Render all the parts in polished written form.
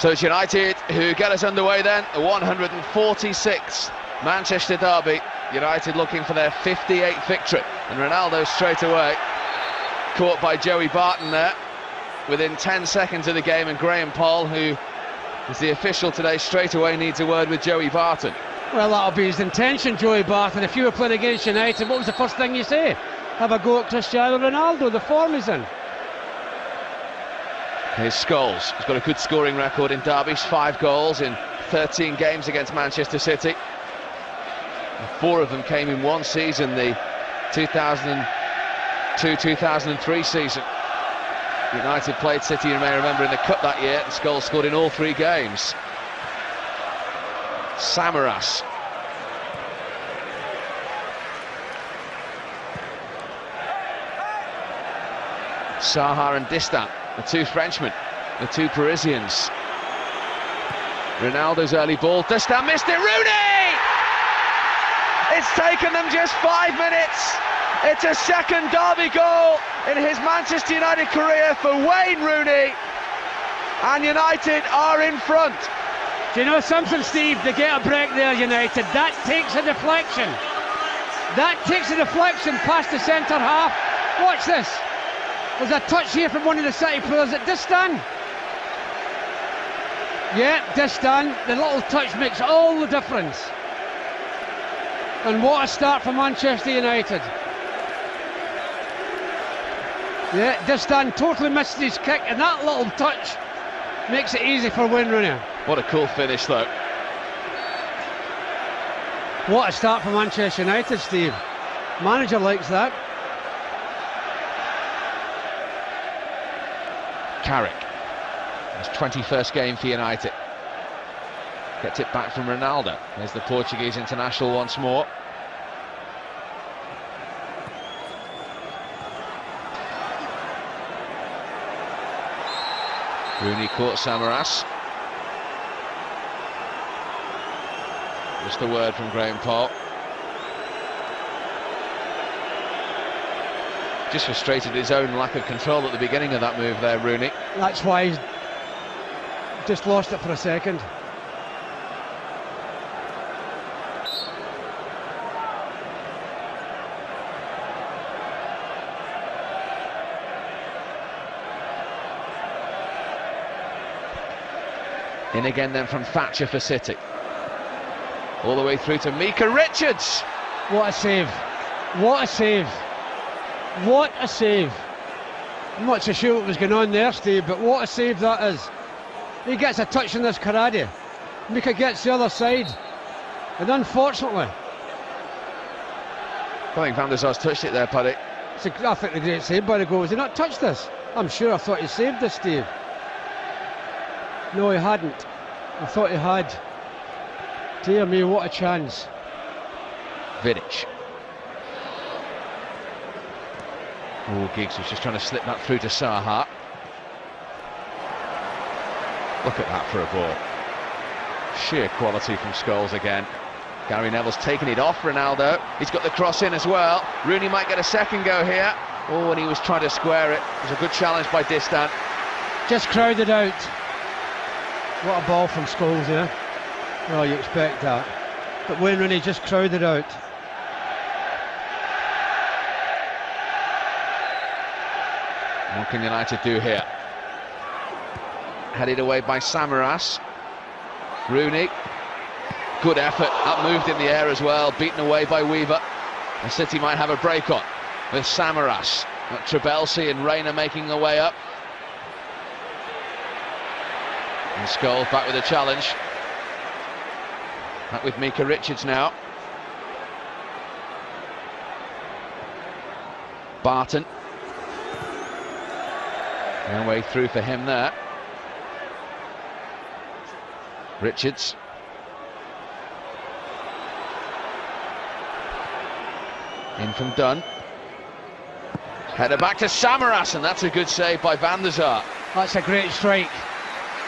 So it's United who get us underway then, the 146th Manchester derby. United looking for their 58th victory. And Ronaldo straight away caught by Joey Barton there within 10 seconds of the game, and Graham Poll, who is the official today, straight away needs a word with Joey Barton. Well, that'll be his intention, Joey Barton. If you were playing against United, what was the first thing you say? Have a go at Cristiano Ronaldo, the form he's in. Here's Scholes. He's got a good scoring record in derbies, 5 goals in 13 games against Manchester City. And 4 of them came in one season, the 2002-2003 season. United played City, you may remember, in the Cup that year, and Scholes scored in all 3 games. Samaras. Saha and Distant, the 2 Frenchmen, the 2 Parisians. Ronaldo's early ball, Distant missed it, Rooney! It's taken them just 5 minutes. It's a second derby goal in his Manchester United career for Wayne Rooney, and United are in front. Do you know something, Steve? They get a break there, United. That takes a deflection. That takes a deflection past the centre half. Watch this. There's a touch here from one of the City players at Distan. Yeah, Distan. The little touch makes all the difference. And what a start for Manchester United. Yeah, Distan totally missed his kick, and that little touch makes it easy for Wayne Rooney. What a cool finish, though. What a start for Manchester United, Steve. Manager likes that. Carrick, his 21st game for United. Gets it back from Ronaldo. There's the Portuguese international once more. Rooney caught Samaras. Just a word from Graham Poll. Just frustrated his own lack of control at the beginning of that move there, Rooney. That's why he's just lost it for a second. In again then from Thatcher for City. All the way through to Micah Richards. What a save. What a save. What a save. I'm not so sure what was going on there, Steve, but what a save that is. He gets a touch on this Karadi. Micah gets the other side. And unfortunately... I think Van der Sar's touched it there, Paddy. I think the great save by the goal. Has he not touched this? I'm sure I thought he saved this, Steve. No, he hadn't. I thought he had. Dear me, what a chance. Vidic. Oh, Giggs was just trying to slip that through to Saha. Look at that for a ball. Sheer quality from Scholes again. Gary Neville's taken it off Ronaldo. He's got the cross in as well. Rooney might get a second go here. Oh, and he was trying to square it. It was a good challenge by Distant. Just crowded out. What a ball from Scholes here. Well, you expect that. But Wayne Rooney just crowded out. What can United do here? Headed away by Samaras. Rooney. Good effort. That moved in the air as well. Beaten away by Weaver. And City might have a break on with Samaras. Trabelsi and Reina making their way up. And Scholes back with a challenge. Back with Micah Richards now. Barton. No way through for him there. Richards. In from Dunn. Header back to Samaras, and that's a good save by Van der Sar. That's a great strike.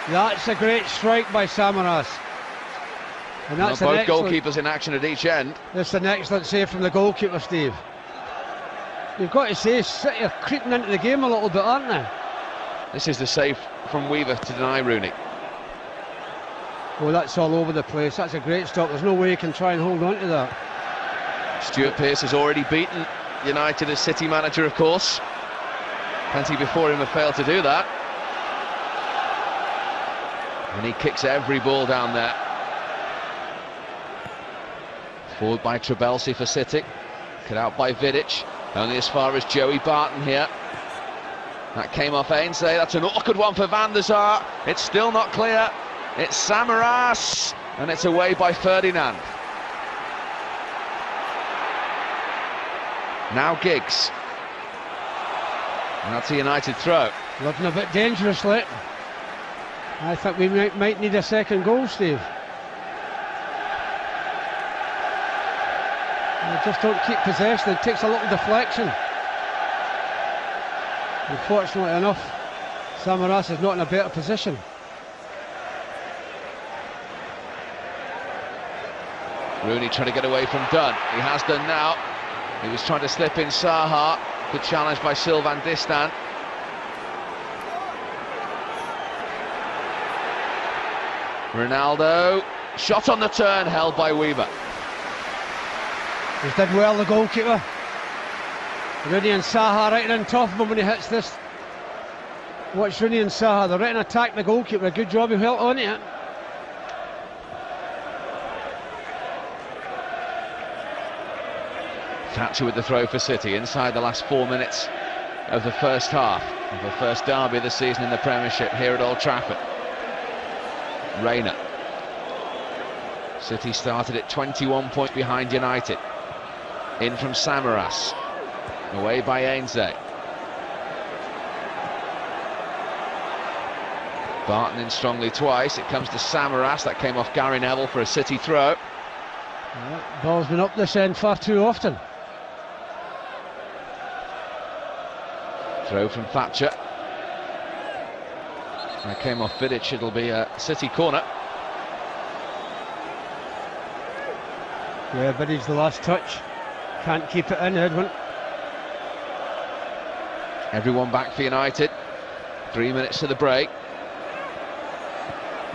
That's a great strike by Samaras. And that's both goalkeepers in action at each end. That's an excellent save from the goalkeeper, Steve. You've got to say, City are creeping into the game a little bit, aren't they? This is the save from Weaver to deny Rooney. Oh, that's all over the place. That's a great stop. There's no way you can try and hold on to that. Stuart Pearce has already beaten United as City manager, of course. Plenty before him have failed to do that. And he kicks every ball down there. Forward by Trabelsi for City. Cut out by Vidic. Only as far as Joey Barton here. That came off Ainsley. That's an awkward one for Van der Sar. It's still not clear. It's Samaras. And it's away by Ferdinand. Now Giggs. And that's a United throw. Looking a bit dangerously. I think we might need a second goal, Steve. They just don't keep possession. It takes a little deflection. Unfortunately enough, Samaras is not in a better position. Rooney trying to get away from Dunn. He has done now. He was trying to slip in Saha. Good challenge by Sylvain Distin. Ronaldo. Shot on the turn, held by Weaver. He's did well, the goalkeeper. Rooney and Saha right on top of him when he hits this. Watch Rooney and Saha, they're right in attack the goalkeeper. A good job he held on it. Thatcher with the throw for City inside the last 4 minutes of the first half of the first derby of the season in the Premiership here at Old Trafford. Reina. City started at 21 points behind United. In from Samaras. Away by Ainsley. Barton in strongly twice. It comes to Samaras. That came off Gary Neville for a City throw. Yeah, ball's been up this end far too often. Throw from Thatcher. That came off Vidic. It'll be a City corner. Yeah, but he's the last touch. Can't keep it in, Edwin. Everyone back for United. 3 minutes to the break.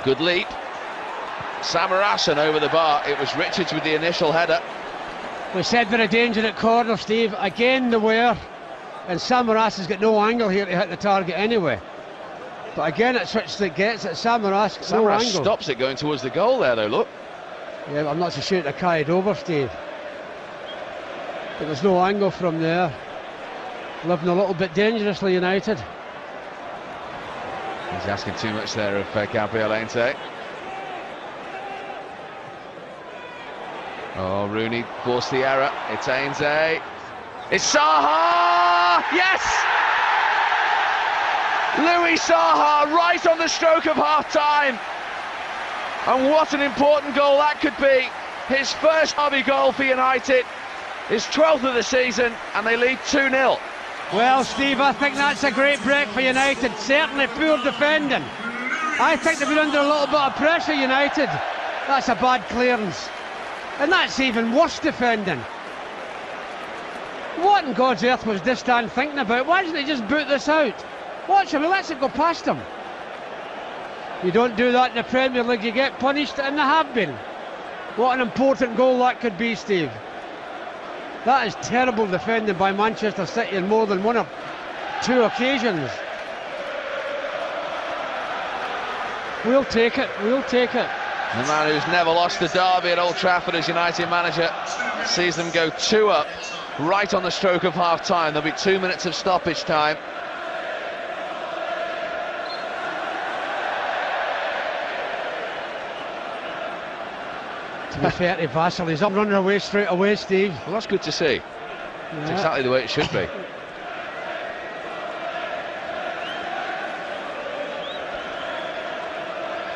Good leap. Samaras and over the bar. It was Richards with the initial header. We said we're a danger at corner, Steve. Again, the wear. And Samaras has got no angle here to hit the target anyway. But again, it's Richards that gets it. Samaras no angle. Stops it going towards the goal there, though, look. Yeah, but I'm not so sure to carry it over, Steve. But there's no angle from there. Living a little bit dangerously, United. He's asking too much there of Gabriel Ainsley. Oh, Rooney forced the error. It's Ainsley. It's Saha! Yes! Louis Saha right on the stroke of half-time. And what an important goal that could be. His first derby goal for United. His 12th of the season, and they lead 2-0. Well, Steve, I think that's a great break for United. Certainly poor defending. I think they've been under a little bit of pressure, United. That's a bad clearance. And that's even worse defending. What in God's earth was Distin thinking about? Why didn't he just boot this out? Watch him, he lets it go past him. You don't do that in the Premier League, you get punished, and they have been. What an important goal that could be, Steve. That is terrible defending by Manchester City on more than one or two occasions. We'll take it, we'll take it. The man who's never lost a derby at Old Trafford as United manager sees them go 2 up right on the stroke of half-time. There'll be 2 minutes of stoppage time. To be fair to Vassell, he's up running away straight away, Steve. Well, that's good to see. Yeah. It's exactly the way it should be.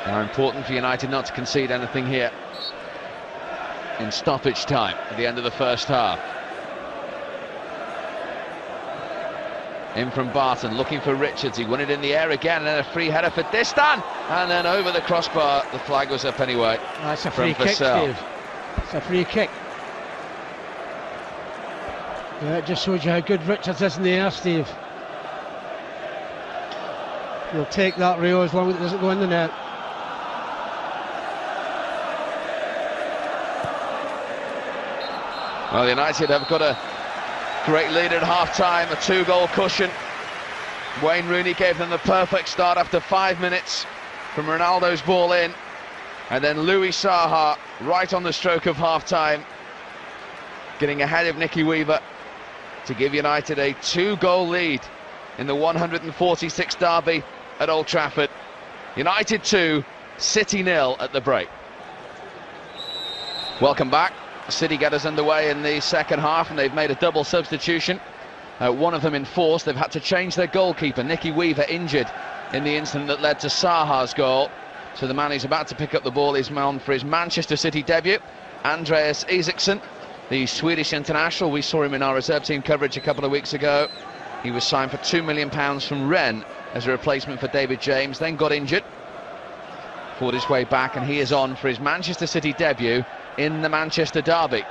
Now important for United not to concede anything here in stoppage time at the end of the first half. In from Barton, looking for Richards. He won it in the air again, and then a free header for Distin, and then over the crossbar. The flag was up anyway. That's a free kick, Steve. It's a free kick. Yeah, it just shows you how good Richards is in the air, Steve. You'll take that, Rio, as long as it doesn't go in the net. Well, United have got a great lead at half-time, a 2-goal cushion. Wayne Rooney gave them the perfect start after 5 minutes from Ronaldo's ball in. And then Louis Saha, right on the stroke of half-time, getting ahead of Nicky Weaver to give United a 2-goal lead in the 146th derby at Old Trafford. United 2, City 0 at the break. Welcome back. City get us underway in the second half, and they've made a double substitution. One of them enforced. They've had to change their goalkeeper. Nicky Weaver injured in the incident that led to Saha's goal. So the man who's about to pick up the ball is on for his Manchester City debut, Andreas Isaksson, the Swedish international. We saw him in our reserve team coverage a couple of weeks ago. He was signed for £2 million from Rennes as a replacement for David James, then got injured, fought his way back, and he is on for his Manchester City debut in the Manchester derby.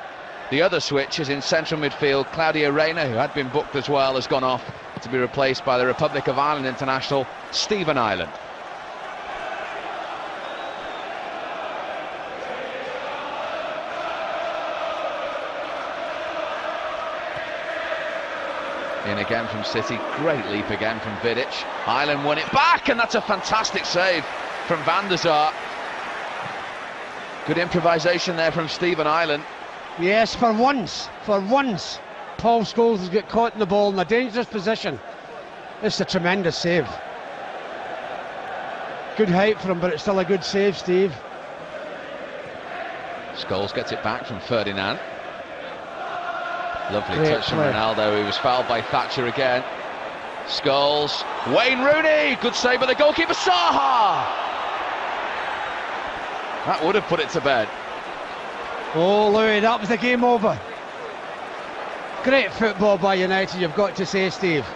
The other switch is in central midfield. Claudio Reyna, who had been booked as well, has gone off to be replaced by the Republic of Ireland international Stephen Ireland. In again from City, great leap again from Vidic. Ireland won it back, and that's a fantastic save from Van der Sar. Good improvisation there from Stephen Ireland. Yes, for once, Paul Scholes has got caught in the ball in a dangerous position. It's a tremendous save. Good height for him, but it's still a good save, Steve. Scholes gets it back from Ferdinand. Lovely Great touch from play. Ronaldo, who was fouled by Thatcher again. Scholes, Wayne Rooney, good save by the goalkeeper, Saha! That would have put it to bed. Oh, Louis, that was the game over. Great football by United, you've got to say, Steve.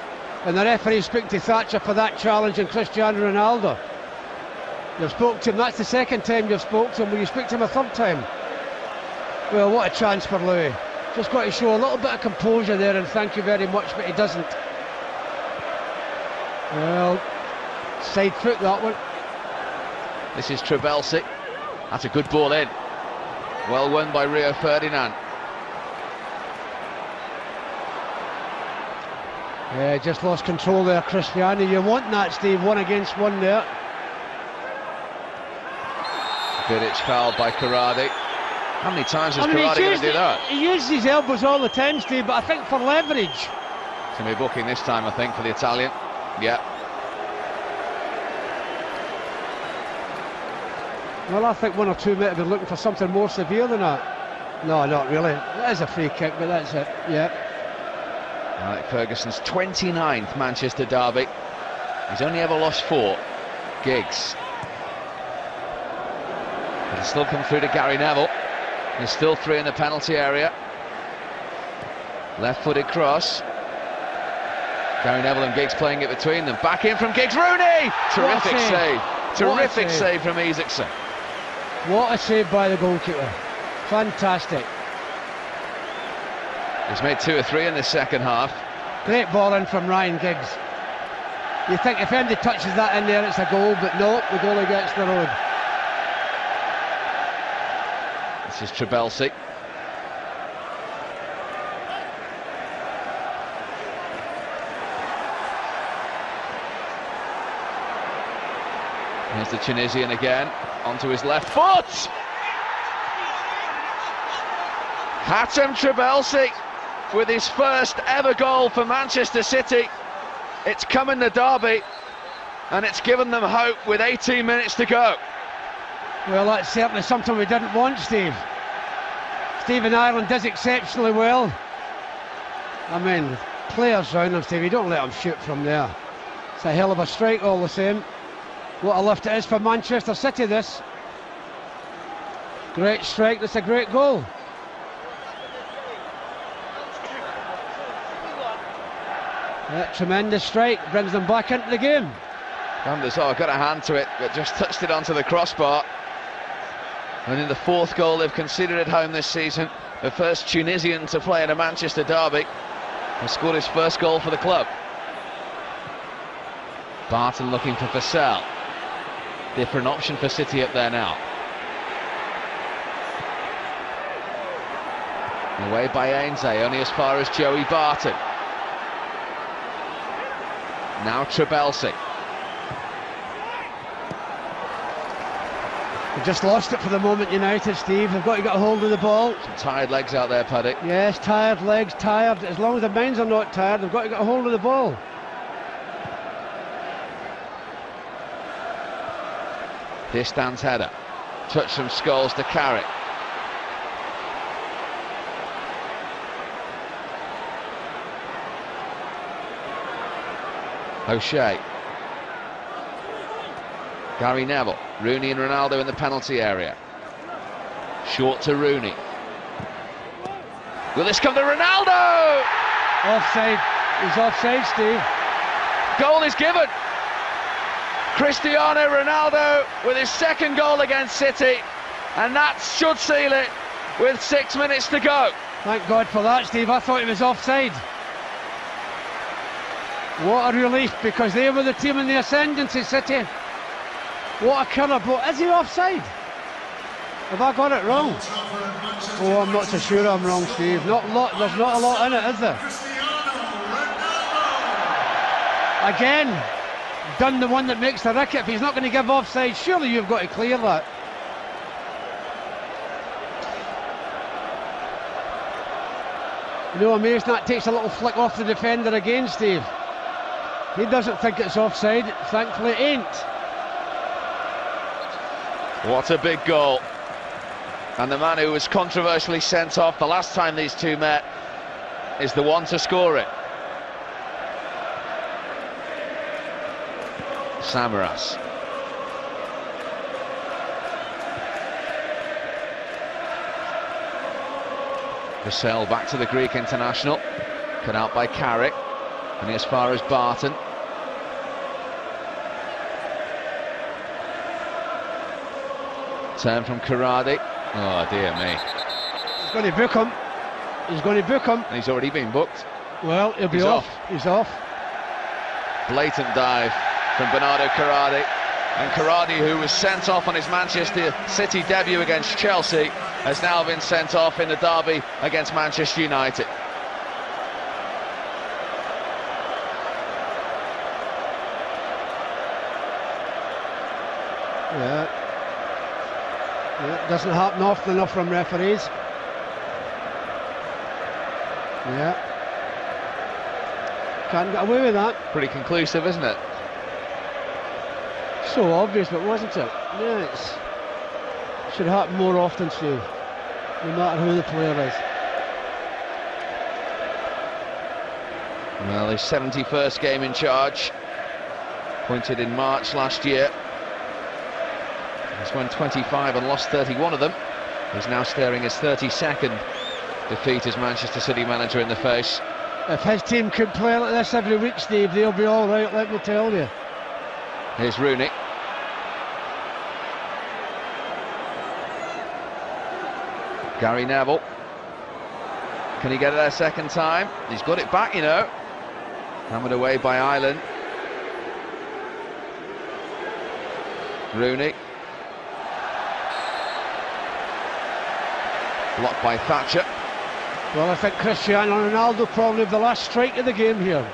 And the referee speaking to Thatcher for that challenge and Cristiano Ronaldo. You've spoke to him, that's the second time you've spoke to him. Will you speak to him a third time? Well, what a chance for Louis. Just got to show a little bit of composure there, and thank you very much, but he doesn't. Well, side foot that one. This is Trabelsi. That's a good ball in. Well won by Rio Ferdinand. Yeah, just lost control there, Cristiano. You want that, Steve, 1 against 1 there. Vidic fouled by Karadi. How many times is Karadi going to do that? He uses his elbows all the time, Steve, but I think for leverage. It's going to be booking this time, I think, for the Italian. Yeah. Well, I think 1 or 2 might have been looking for something more severe than that. No, not really. It is a free kick, but that's it. Yeah. Alec Ferguson's 29th Manchester derby. He's only ever lost 4. Giggs. It'll still come through to Gary Neville. There's still 3 in the penalty area. Left-footed cross. Gary Neville and Giggs playing it between them. Back in from Giggs. Rooney! Terrific save. Terrific save from Isaksson. What a save by the goalkeeper. Fantastic. He's made 2 or 3 in the second half. Great ball in from Ryan Giggs. You think if anybody touches that in there, it's a goal, but no, the goalie gets the road. This is Trabelsi. Here's the Tunisian again, onto his left foot! Hatem Trabelsi with his first ever goal for Manchester City. It's come in the derby, and it's given them hope with 18 minutes to go. Well, that's certainly something we didn't want, Steve. Stephen Ireland does exceptionally well. I mean, players round him, Steve, you don't let him shoot from there. It's a hell of a strike all the same. What a lift it is for Manchester City, this. Great strike, that's a great goal. Yeah, tremendous strike, brings them back into the game. Van der Sar got a hand to it, but just touched it onto the crossbar. And in the 4th goal they've conceded at home this season, the first Tunisian to play in a Manchester derby, has scored his first goal for the club. Barton looking for Vassell. Different option for City up there now. Away by Ainsley, only as far as Joey Barton. Now Trabelsi. They've just lost it for the moment, United, Steve. They've got to get a hold of the ball. Some tired legs out there, Paddy. Yes, tired legs, tired. As long as the minds are not tired, they've got to get a hold of the ball. Distance header. Touch from Scholes to Carrick. O'Shea. Gary Neville. Rooney and Ronaldo in the penalty area. Short to Rooney. Will this come to Ronaldo? Offside. He's offside, Steve. Goal is given. Cristiano Ronaldo with his second goal against City, and that should seal it with 6 minutes to go. Thank God for that, Steve. I thought he was offside. What a relief, because they were the team in the ascendancy, City. What a killer blow. Is he offside? Have I got it wrong? Oh, I'm not so sure I'm wrong, Steve. There's not a lot in it, is there? Again, done the one that makes the ricket. If he's not going to give offside, surely you've got to clear that. You know, amazing that takes a little flick off the defender again, Steve. He doesn't think it's offside. Thankfully it ain't. What a big goal. And the man who was controversially sent off the last time these two met is the one to score it. Samaras. Vassell back to the Greek international. Cut out by Carrick. And as far as Barton. Turn from Karadi. Oh dear me. He's going to book him. He's going to book him. And he's already been booked. Well, he'll be off. He's off. Blatant dive from Bernardo Karadi. And Karadi, who was sent off on his Manchester City debut against Chelsea, has now been sent off in the derby against Manchester United. Yeah, it doesn't happen often enough from referees. Yeah, can't get away with that. Pretty conclusive, isn't it? So obvious, but wasn't it? Yeah, it should happen more often, Steve, no matter who the player is. Well, his 71st game in charge, appointed in March last year. He's won 25 and lost 31 of them. He's now staring his 32nd defeat as Manchester City manager in the face. If his team could play like this every week, Steve, they'll be all right, let me tell you. Here's Rooney. Gary Neville. Can he get it a second time? He's got it back, you know. Hammered away by Ireland. Rooney. Blocked by Thatcher. Well, I think Cristiano Ronaldo probably have the last strike of the game here.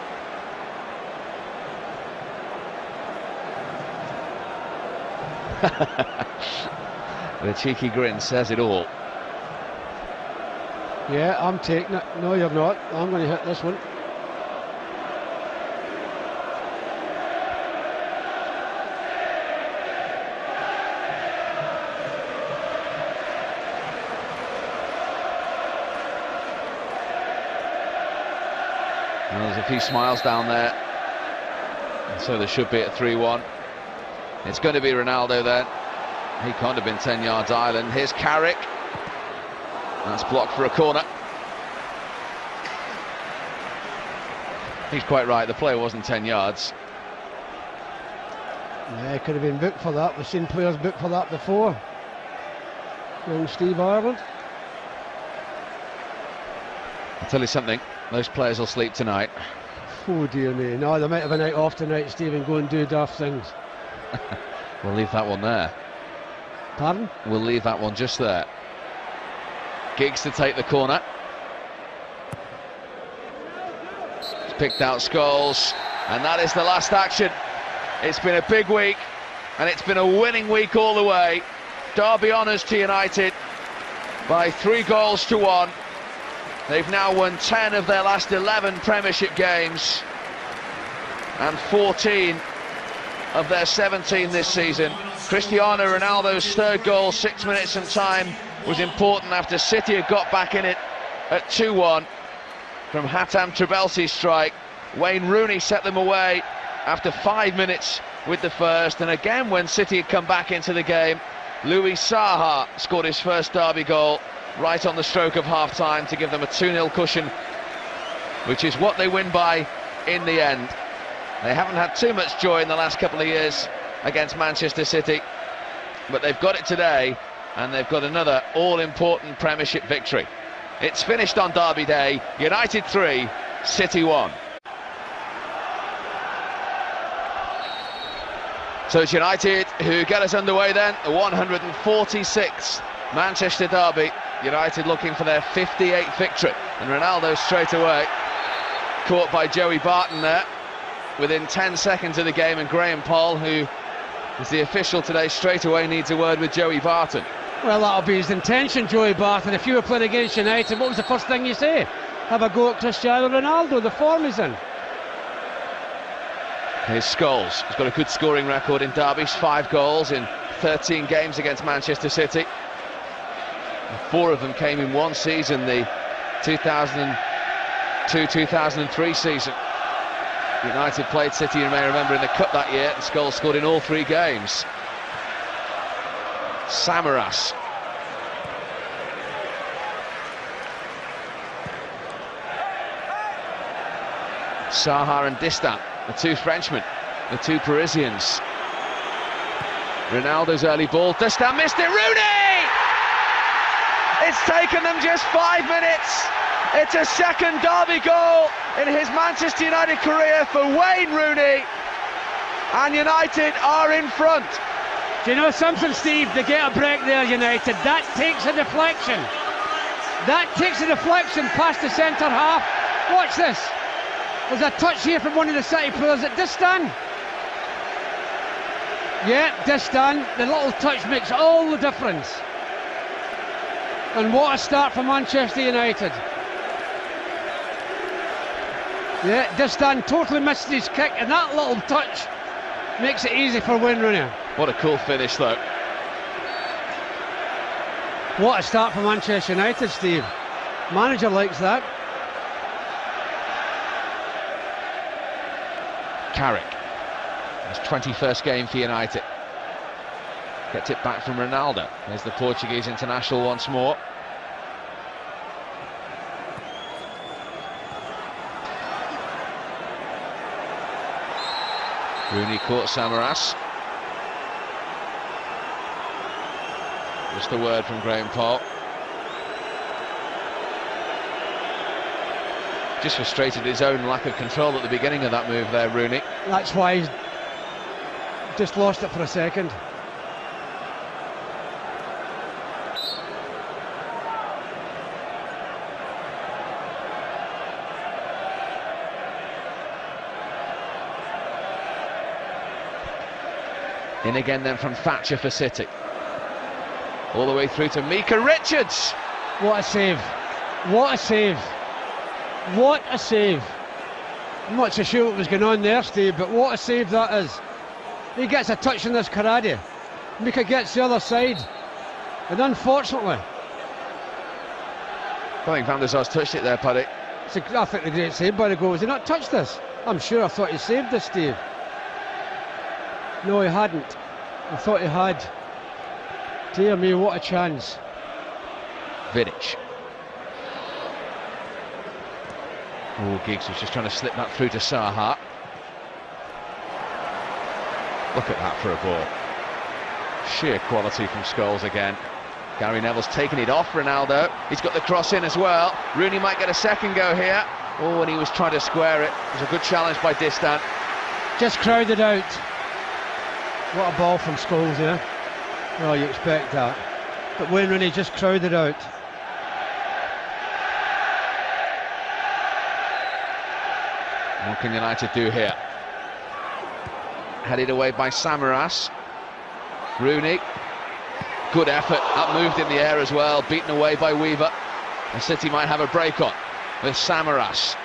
The cheeky grin says it all. Yeah, I'm taking it. No, you're not. I'm going to hit this one. Well, there's a few smiles down there. And so there should be at 3-1. It's going to be Ronaldo then. He can't have been 10 yards Ireland. Here's Carrick. That's blocked for a corner. He's quite right, the play wasn't 10 yards. Yeah, he could have been booked for that. We've seen players booked for that before. Young Steve Ireland. I'll tell you something, those players will sleep tonight. Oh dear me. No, they might have a night off tonight, Steve, and go and do daft things. We'll leave that one there. Pardon? We'll leave that one just there. Giggs to take the corner. picked out Scholes, and that is the last action. It's been a big week, and it's been a winning week all the way. Derby honours to United by 3-1. They've now won 10 of their last 11 Premiership games and 14 of their 17 this season. Cristiano Ronaldo's third goal, 6 minutes and time, was important after City had got back in it at 2-1 from Hatem Trabelsi's strike. Wayne Rooney set them away after 5 minutes with the first, and again when City had come back into the game, Louis Saha scored his first Derby goal right on the stroke of half-time to give them a 2-0 cushion, which is what they win by in the end. They haven't had too much joy in the last couple of years against Manchester City, but they've got it today, and they've got another all-important Premiership victory. It's finished on Derby Day. United 3, City 1. So it's United who get us underway then, the 146th Manchester Derby. United looking for their 58th victory, and Ronaldo straight away caught by Joey Barton there within 10 seconds of the game, and Graham Poll, who is the official today, straight away needs a word with Joey Barton. Well, that'll be his intention, Joey Barton. If you were playing against United, what was the first thing you say? Have a go at Cristiano Ronaldo, the form he's in. Here's Scholes. He's got a good scoring record in derbies, 5 goals in 13 games against Manchester City. 4 of them came in one season, the 2002-2003 season. United played City, you may remember, in the Cup that year, and Scholes scored in all 3 games. Samaras. Saha and Distant, the 2 Frenchmen, the 2 Parisians. Ronaldo's early ball, Distant missed it, Rooney! It's taken them just 5 minutes. It's a second Derby goal in his Manchester United career for Wayne Rooney, and United are in front. Do you know something, Steve? They get a break there, United. That takes a deflection. That takes a deflection past the centre half. Watch this. There's a touch here from one of the City players at Distan. Yeah, Distan. The little touch makes all the difference. And what a start for Manchester United. Yeah, Distan totally missed his kick, and that little touch makes it easy for Wayne Rooney. What a cool finish, though. What a start for Manchester United, Steve. Manager likes that. Carrick, his 21st game for United. Gets it back from Ronaldo. There's the Portuguese international once more. Rooney caught Samaras. Just a word from Graham Poll. Just frustrated his own lack of control at the beginning of that move there, Rooney. That's why he's just lost it for a second. In again then from Thatcher for City. All the way through to Mika Richards. What a save. What a save. What a save. I'm not so sure what was going on there, Steve, but what a save that is. He gets a touch on this Karadi. Mika gets the other side. And unfortunately... I think Van der Sar touched it there, Paddy. I think the great save by the goal. Has he not touched this? I'm sure I thought he saved this, Steve. No, he hadn't. I thought he had. Dear me, what a chance. Vidic. Oh, Giggs was just trying to slip that through to Saha. Look at that for a ball. Sheer quality from Scholes again. Gary Neville's taken it off Ronaldo. He's got the cross in as well. Rooney might get a second go here. Oh, and he was trying to square it. It was a good challenge by Distant. Just crowded out. What a ball from Scholes here. Well, you expect that. But Wayne Rooney just crowded out. What can United do here? Headed away by Samaras. Rooney. Good effort, up moved in the air as well, beaten away by Weaver. And City might have a break on with Samaras.